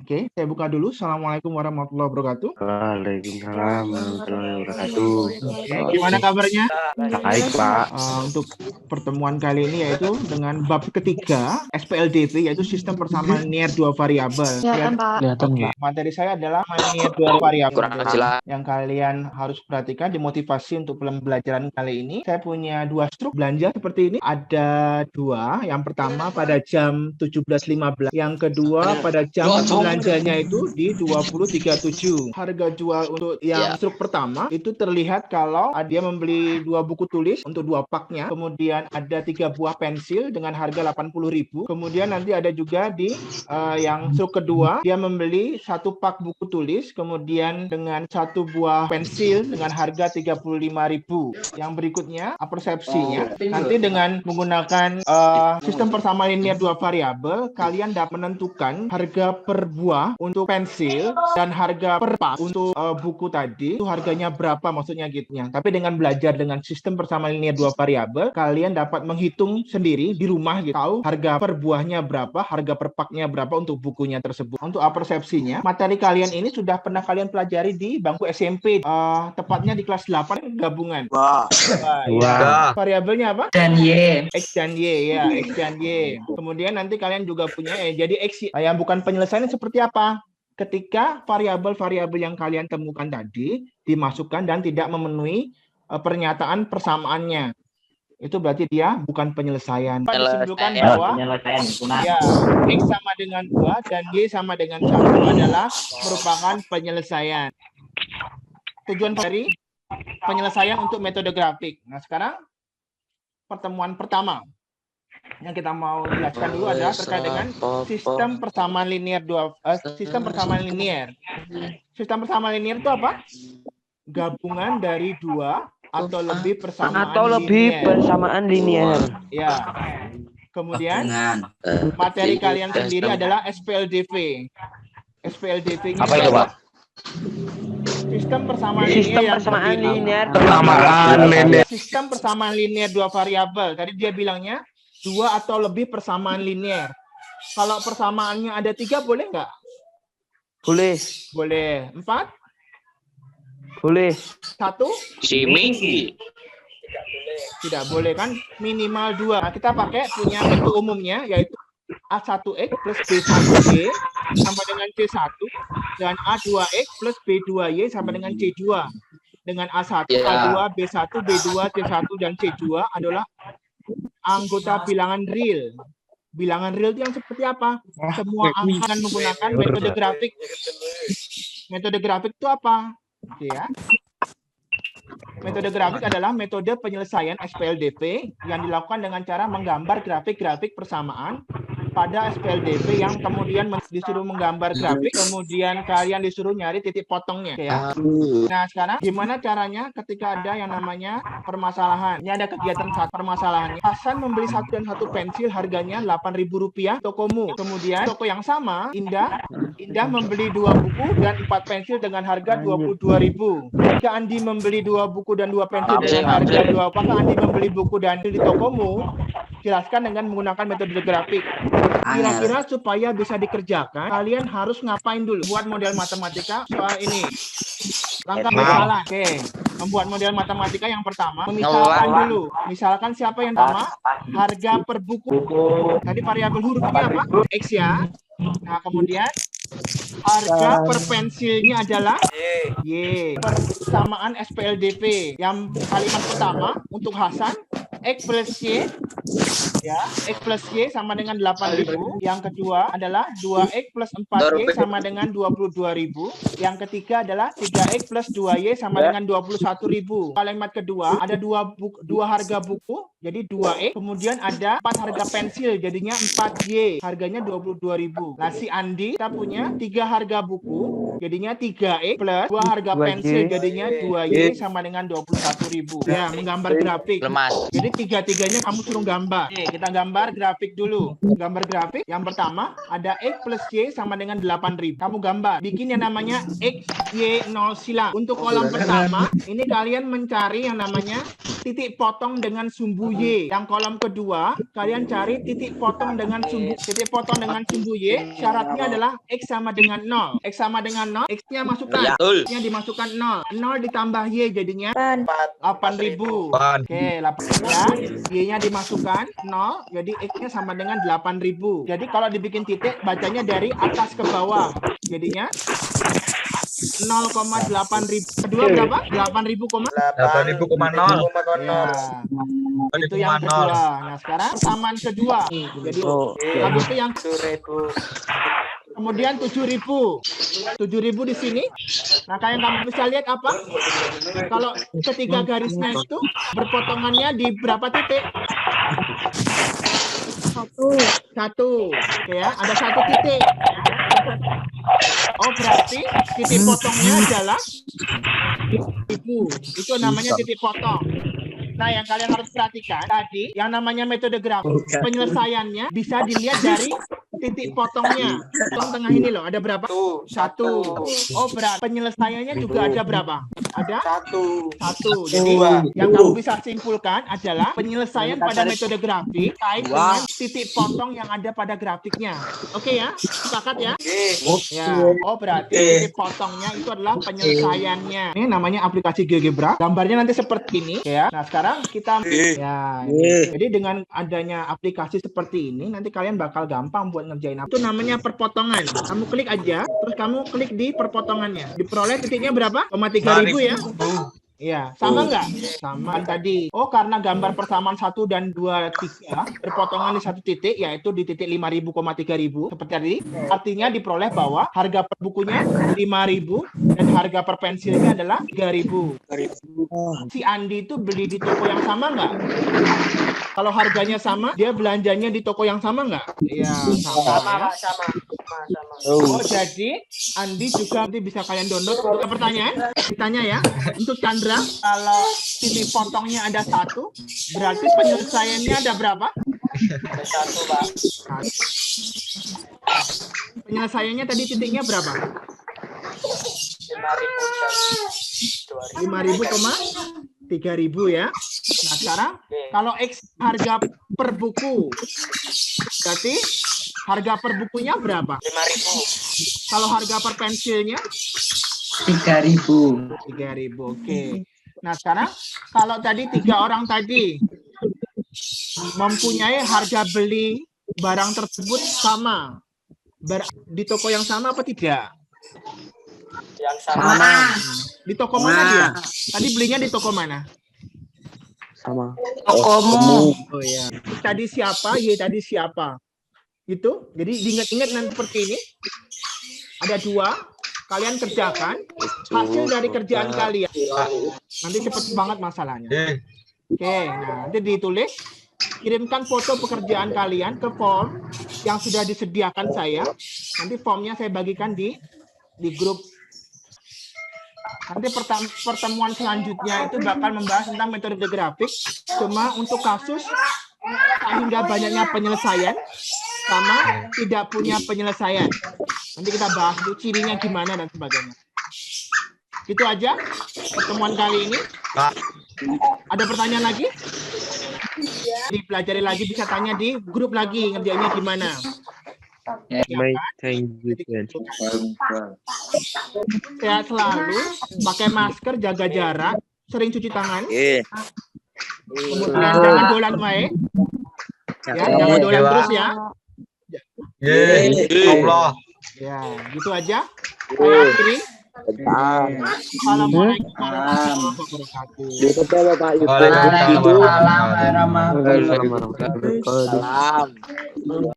Oke, saya buka dulu. Assalamualaikum warahmatullahi wabarakatuh. Waalaikumsalam warahmatullahi wabarakatuh. Oke, gimana kabarnya? Baik, Pak. Untuk pertemuan kali ini yaitu dengan bab ketiga SPLDV, yaitu sistem persamaan linear dua variabel. Kelihatan, Oke, Pak. materi saya adalah linear dua variabel. Kurang jelas. Yang kalian harus perhatikan di motivasi untuk pembelajaran kali ini, saya punya dua struk belanja seperti ini. Ada dua. Yang pertama pada jam 17.15. Yang kedua pada jam belanjanya itu di 20.37. Harga jual untuk yang struk pertama itu terlihat kalau dia membeli dua buku tulis untuk dua paknya. Kemudian ada 3 buah pensil dengan harga 80.000. Kemudian nanti ada juga di yang struk kedua, dia membeli 1 pak buku tulis, kemudian dengan 1 buah pensil dengan harga 35.000. Yang berikutnya, persepsinya, nanti dengan menggunakan sistem persamaan linear dua variabel, kalian dapat menentukan harga per buah untuk pensil dan harga per pak untuk buku tadi, itu harganya berapa maksudnya gitu ya. Tapi dengan belajar dengan sistem persamaan linear dua variabel, kalian dapat menghitung sendiri di rumah gitu, tahu harga per buahnya berapa, harga per paknya berapa untuk bukunya tersebut. Untuk persepsinya, materi kalian ini sudah pernah kalian pelajari di bangku SMP, tepatnya di kelas 8 gabungan. Ya. Variabelnya apa? Dan Y. X dan Y, ya, X dan Y. Kemudian nanti kalian juga punya jadi X yang bukan penyelesaian seperti apa? Ketika variabel-variabel yang kalian temukan tadi dimasukkan dan tidak memenuhi pernyataan persamaannya, itu berarti dia bukan penyelesaian. Disimpulkan bahwa ya, X sama dengan 2 dan Y sama dengan 1 adalah merupakan penyelesaian. Tujuan dari penyelesaian untuk metode grafik. Nah, sekarang pertemuan pertama yang kita mau jelaskan dulu adalah terkait dengan sistem persamaan linear sistem persamaan linear. Sistem persamaan linear itu apa? Gabungan dari dua atau lebih persamaan linear. Ya. Kemudian materi kalian sendiri adalah SPLDV. SPLDV-nya Apa itu, Pak? Sistem persamaan linear. Sistem persamaan linear dua variabel. Tadi dia bilangnya 2 atau lebih persamaan linear. Kalau persamaannya ada 3 boleh nggak? Boleh. Boleh. 4? Boleh. 1? Simi. Tidak boleh kan? Minimal 2. Nah, kita pakai punya metode umumnya yaitu A1X plus B1Y sama dengan C1 dan A2X plus B2Y sama dengan C2. Dengan A1, A2, B1, B2, C1 dan C2 adalah anggota bilangan real. Bilangan real itu yang seperti apa? Semua angka menggunakan metode grafik. Metode grafik itu apa? Oke ya. Metode grafik adalah metode penyelesaian SPLDV yang dilakukan dengan cara menggambar grafik-grafik persamaan pada SPLDV yang kemudian disuruh menggambar grafik, kemudian kalian disuruh nyari titik potongnya. Ya. Nah, sekarang gimana caranya ketika ada yang namanya permasalahan? Ini ada kegiatan saat permasalahannya. Hasan membeli 1 dan 1 pensil harganya Rp8.000 tokomu. Kemudian toko yang sama, Indah membeli 2 buku dan 4 pensil dengan harga Rp22.000. Jika Andi membeli 2 buku dan 2 pensil dengan harga 2, apakah Andi membeli buku dan di tokomu? Jelaskan dengan menggunakan metode grafik. Kira-kira supaya bisa dikerjakan, kalian harus ngapain dulu? Buat model matematika soal ini. Langkah misalah. Oke. Membuat model matematika yang pertama, memisalkan dulu. Misalkan siapa yang pertama? Harga per buku. Tadi variabel hurufnya apa? X ya. Nah, kemudian harga per pensilnya adalah Y. Persamaan SPLDV. Yang kalimat pertama untuk Hasan, X plus Y, ya, X plus Y sama dengan 8.000. Yang kedua adalah 2X plus 4Y sama dengan 22.000. Yang ketiga adalah 3X plus 2Y sama dengan 21.000. Kalimat kedua ada dua harga buku, jadi 2X. Kemudian ada 4 harga pensil, jadinya 4Y. Harganya 22.000. Nah, si Andi kita punya 3 harga buku, jadinya 3X plus 2 harga pensil, jadinya 2Y sama dengan 21.000. Ya, menggambar grafik. Jadi tiga-tiganya kamu suruh gambar. Oke, kita gambar grafik dulu. Gambar grafik yang pertama ada X plus Y sama dengan 8.000. Kamu gambar. Bikin yang namanya X, Y, 0 silang. Untuk kolom pertama, ini kalian mencari yang namanya titik potong dengan sumbu Y. Yang kolom kedua, kalian cari titik potong dengan sumbu Y. Syaratnya adalah X sama dengan 0. X sama dengan 0, X-nya masukkan. X-nya dimasukkan 0. 0 ditambah Y jadinya 8.000. Oke, 8 ya. Y-nya dimasukkan 0, jadi X-nya sama dengan 8.000. Jadi kalau dibikin titik, bacanya dari atas ke bawah. Jadinya 0,8.000. Kedua berapa? 8.000,0. Ya. Itu yang kedua. Nah, sekarang persamaan kedua. Jadi kamu itu yang 7.000. Kemudian 7.000. 7.000 di sini. Nah, kayak kamu bisa lihat apa? Kalau ketiga garisnya itu berpotongannya di berapa titik? Satu. Oke ya, ada satu titik. Oh, berarti titik potongnya adalah 1.000. Itu namanya titik potong. Nah, yang kalian harus perhatikan tadi, yang namanya metode grafik, penyelesaiannya bisa dilihat dari titik potongnya. Potong tengah ini loh, ada berapa? 1. Oh, berarti penyelesaiannya juga ada berapa? Ada? 1. Jadi, yang kamu bisa simpulkan adalah penyelesaian pada metode grafik kait dengan titik potong yang ada pada grafiknya. Oke ya? Sepakat ya? Ya. Oh, berarti titik potongnya itu adalah penyelesaiannya. Ini namanya aplikasi GeoGebra. Gambarnya nanti seperti ini ya. Nah, sekarang kita ya. Jadi dengan adanya aplikasi seperti ini, nanti kalian bakal gampang buat ngerjain apa. Itu namanya perpotongan. Kamu klik aja, terus kamu klik di perpotongannya. Diperoleh titiknya berapa? 3.000 ya? Iya, sama nggak? Sama tadi. Oh, karena gambar persamaan 1 dan 2, 3 berpotongan di satu titik, yaitu di titik 5.000,3.000 seperti tadi. Artinya diperoleh bahwa harga per bukunya 5.000 dan harga per pensilnya adalah 3.000. Si Andi itu beli di toko yang sama nggak? Kalau harganya sama, dia belanjanya di toko yang sama nggak? Iya, sama. Oh, jadi Andi juga nanti bisa kalian download. Ada pertanyaan? Ditanya ya. Untuk Chandra, kalau titik potongnya ada 1, berarti penyelesaiannya ada berapa? Ada 1, Pak. Penyelesaiannya tadi titiknya berapa? 5.000,3.000 ya. Nah, sekarang kalau X harga per buku, berarti harga per bukunya berapa? 5.000. Kalau harga per pensilnya? 3.000. 3.000, oke. Nah, sekarang kalau tadi 3 orang tadi mempunyai harga beli barang tersebut sama, di toko yang sama apa tidak? Yang sama. Di toko mana dia? Tadi belinya di toko mana? Sama. Tokomu. Oh ya. Tadi siapa? Y tadi siapa? Itu. Jadi diingat-ingat nanti seperti ini. Ada 2. Kalian kerjakan hasil dari kerjaan kalian. Nanti cepet banget masalahnya. Oke. Nah, nanti ditulis. Kirimkan foto pekerjaan kalian ke form yang sudah disediakan saya. Nanti formnya saya bagikan di grup. Nanti pertemuan selanjutnya itu bakal membahas tentang metode grafik. Cuma untuk kasus hingga banyaknya penyelesaian sama tidak punya penyelesaian. Nanti kita bahas dulu cirinya gimana dan sebagainya. Gitu aja pertemuan kali ini. Ada pertanyaan lagi? Dipelajari lagi, bisa tanya di grup lagi ngerjainnya gimana. Sehat selalu, pakai masker, jaga jarak, sering cuci tangan. Kemudian jangan dolan wae. Ya, jangan dolan terus ya. Allah. Ya, gitu aja. Saya akhiri. Assalamualaikum warahmatullahi wabarakatuh. Waalaikumsalam warahmatullahi wabarakatuh. Waalaikumsalam warahmatullahi wabarakatuh.